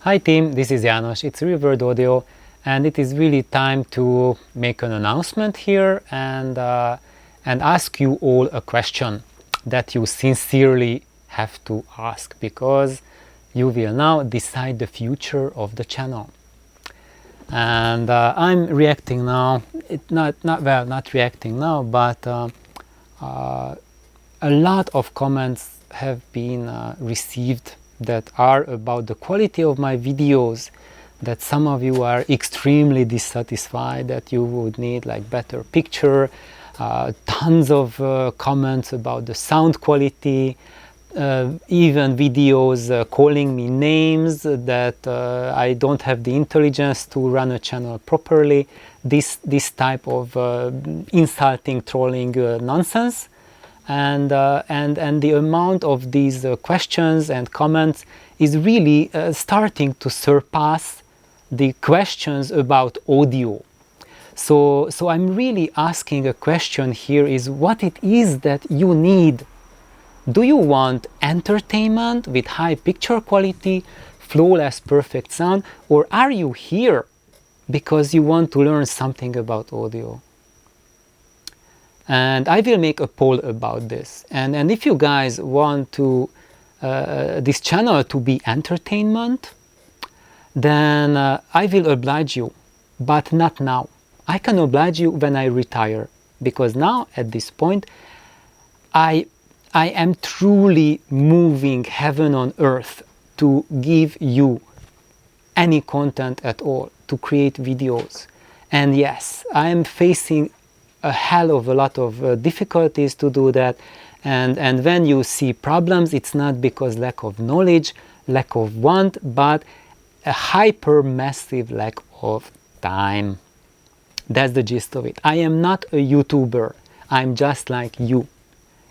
Hi team, this is János, it's Revert Audio, and it is really time to make an announcement here and ask you all a question that you sincerely have to ask, because you will now decide the future of the channel. And I'm reacting now, not reacting now, but a lot of comments have been received that are about the quality of my videos, that some of you are extremely dissatisfied, that you would need like better picture, tons of comments about the sound quality, even videos calling me names, that I don't have the intelligence to run a channel properly, this type of insulting, trolling nonsense. And the amount of these questions and comments is really starting to surpass the questions about audio. So I'm really asking a question here, is what it is that you need. Do you want entertainment with high picture quality, flawless perfect sound, or are you here because you want to learn something about audio? And I will make a poll about this, and if you guys want to this channel to be entertainment, then I will oblige you, but not now. I can oblige you when I retire, because now at this point I am truly moving heaven on earth to give you any content at all, to create videos. And yes, I am facing a hell of a lot of difficulties to do that, and when you see problems, it's not because lack of knowledge, lack of want, but a hyper massive lack of time. That's the gist of it. I am not a YouTuber, I'm just like you,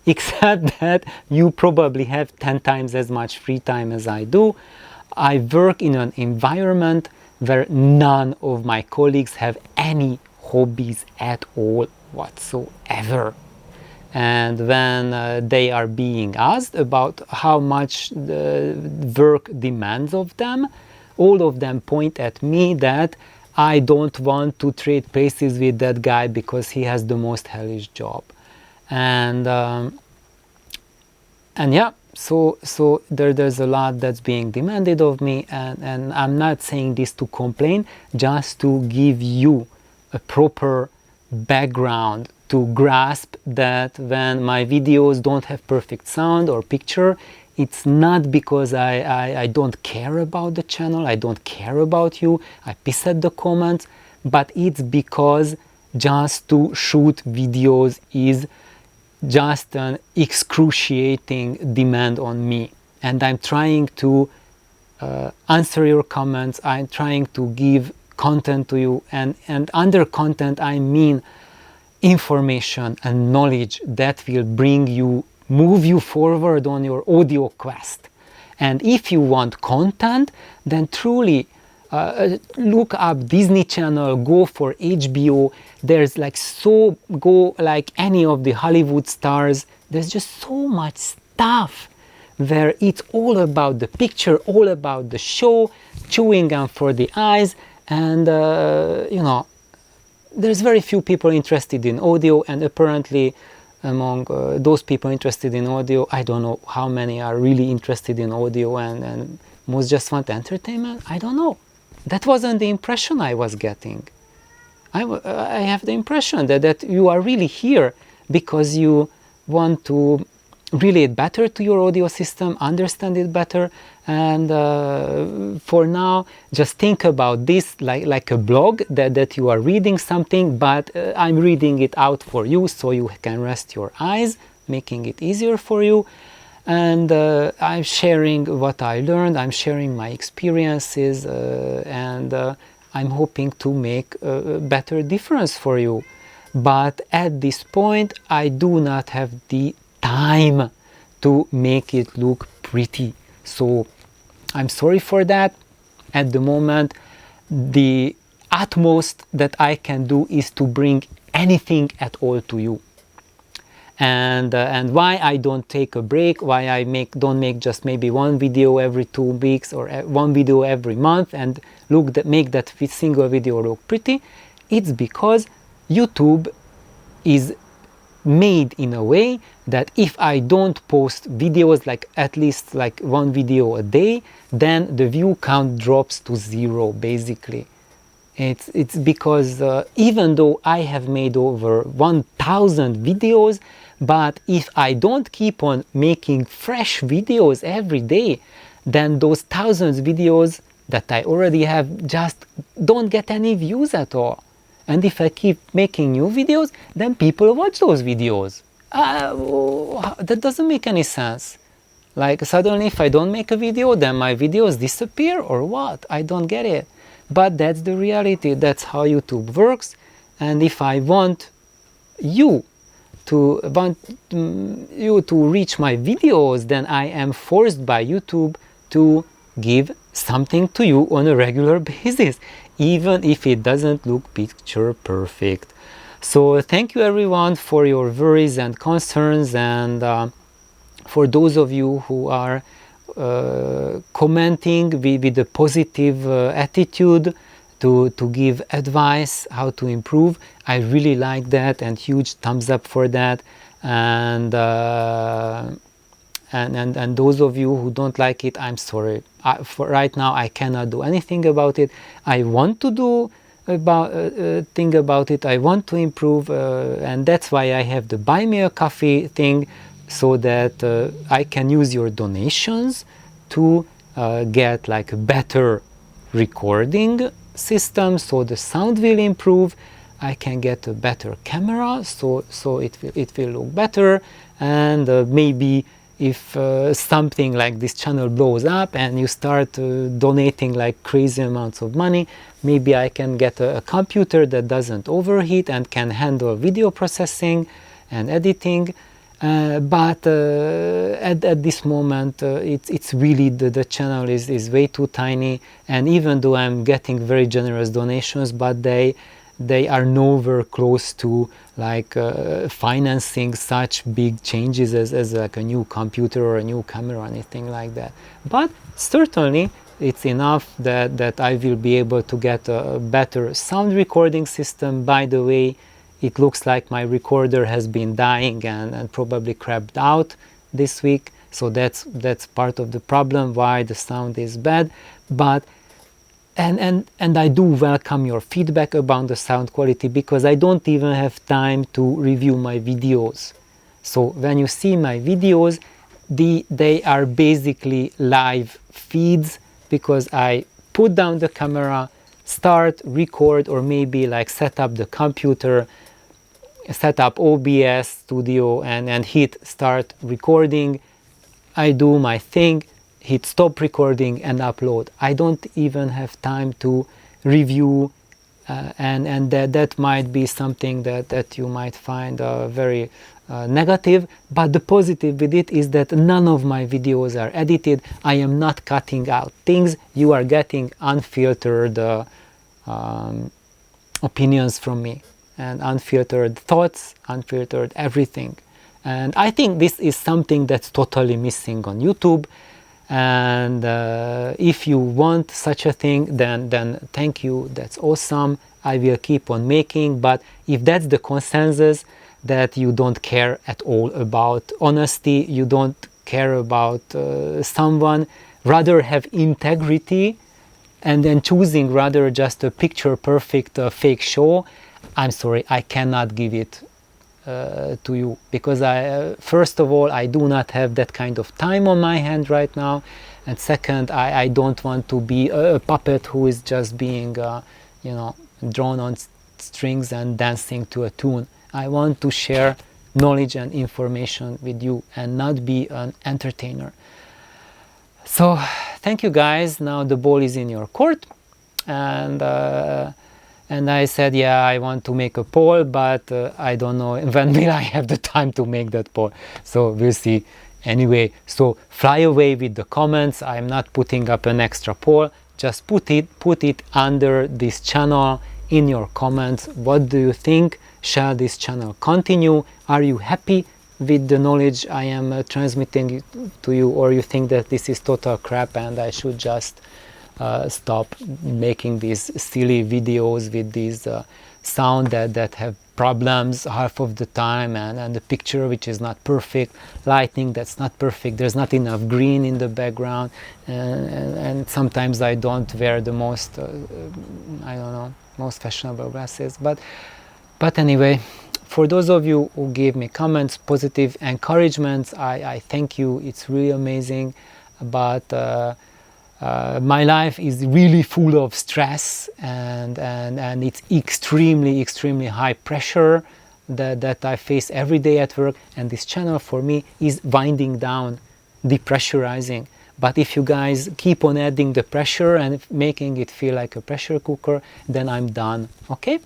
except that you probably have 10 times as much free time as I do. I work in an environment where none of my colleagues have any hobbies at all whatsoever. And when they are being asked about how much the work demands of them, all of them point at me that I don't want to trade places with that guy because he has the most hellish job. And yeah, so there's a lot that's being demanded of me, and I'm not saying this to complain, just to give you a proper background to grasp that when my videos don't have perfect sound or picture, it's not because I don't care about the channel, I don't care about you, I piss at the comments, but it's because just to shoot videos is just an excruciating demand on me. And I'm trying to answer your comments, I'm trying to give content to you, and under content I mean information and knowledge that will bring you, move you forward on your audio quest. And if you want content, then truly look up Disney Channel, go for HBO, there's like go like any of the Hollywood stars, there's just so much stuff where it's all about the picture, all about the show, chewing gum for the eyes. And you know, there's very few people interested in audio, and apparently among those people interested in audio, I don't know how many are really interested in audio, and most just want entertainment. I don't know. That wasn't the impression I was getting. I have the impression that you are really here because you want to relate better to your audio system, understand it better, and for now just think about this like a blog that you are reading something, but I'm reading it out for you so you can rest your eyes, making it easier for you. And I'm sharing what I learned, I'm sharing my experiences, and I'm hoping to make a better difference for you. But at this point I do not have the time to make it look pretty, so I'm sorry for that. At the moment the utmost that I can do is to bring anything at all to you, and why I don't take a break, why I don't make just maybe one video every 2 weeks or one video every month and make that single video look pretty. It's because YouTube is made in a way that if I don't post videos, like at least like one video a day, then the view count drops to 0 basically. It's because even though I have made over 1,000 videos, but if I don't keep on making fresh videos every day, then those thousands videos that I already have just don't get any views at all. And if I keep making new videos, then people watch those videos. That doesn't make any sense. Like suddenly if I don't make a video, then my videos disappear or what? I don't get it. But that's the reality. That's how YouTube works. And if I want you to reach my videos, then I am forced by YouTube to give something to you on a regular basis, even if it doesn't look picture perfect. So thank you everyone for your worries and concerns, and for those of you who are commenting with a positive attitude to give advice how to improve. I really like that, and huge thumbs up for that. And those of you who don't like it, I'm sorry. For right now I cannot do anything about it. I want to do thing about it. I want to improve, and that's why I have the buy me a coffee thing, so that I can use your donations to get like a better recording system, so the sound will improve. I can get a better camera, so it will look better, and maybe if something like this channel blows up and you start donating like crazy amounts of money, maybe I can get a computer that doesn't overheat and can handle video processing and editing. But at this moment it's really the channel is way too tiny, and even though I'm getting very generous donations, but they are nowhere close to like financing such big changes as like a new computer or a new camera or anything like that. But certainly it's enough that I will be able to get a better sound recording system. By the way, it looks like my recorder has been dying and probably crapped out this week, so that's part of the problem why the sound is bad. But and I do welcome your feedback about the sound quality, because I don't even have time to review my videos. So when you see my videos, they are basically live feeds, because I put down the camera, start, record, or maybe like set up the computer, set up OBS Studio and hit start recording. I do my thing, hit stop recording and upload. I don't even have time to review, and that might be something that you might find very negative. But the positive with it is that none of my videos are edited. I am not cutting out things. You are getting unfiltered opinions from me, and unfiltered thoughts, unfiltered everything. And I think this is something that's totally missing on YouTube. And if you want such a thing, then thank you, that's awesome. I will keep on making. But if that's the consensus, that you don't care at all about honesty, you don't care about someone, rather have integrity, and then choosing rather just a picture perfect fake show, I'm sorry, I cannot give it to you, because first of all, I do not have that kind of time on my hand right now, and second, I don't want to be a puppet who is just being drawn on strings and dancing to a tune. I want to share knowledge and information with you and not be an entertainer. So thank you guys. Now the ball is in your court, and I said, yeah, I want to make a poll, but I don't know when will I have the time to make that poll. So we'll see. Anyway, so fly away with the comments. I'm not putting up an extra poll. Just put it under this channel in your comments. What do you think? Shall this channel continue? Are you happy with the knowledge I am transmitting to you, or you think that this is total crap and I should just stop making these silly videos with these sound that have problems half of the time, and the picture which is not perfect, lighting that's not perfect, there's not enough green in the background, and sometimes I don't wear the most I don't know, most fashionable glasses, but anyway, for those of you who gave me comments, positive encouragements, I thank you. It's really amazing. But my life is really full of stress, and it's extremely high pressure that I face every day at work, and this channel for me is winding down, depressurizing. But if you guys keep on adding the pressure and making it feel like a pressure cooker, then I'm done. Okay?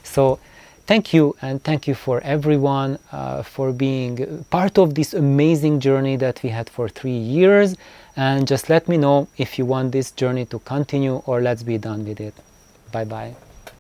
So thank you, and thank you for everyone for being part of this amazing journey that we had for 3 years. And just let me know if you want this journey to continue, or let's be done with it. Bye bye.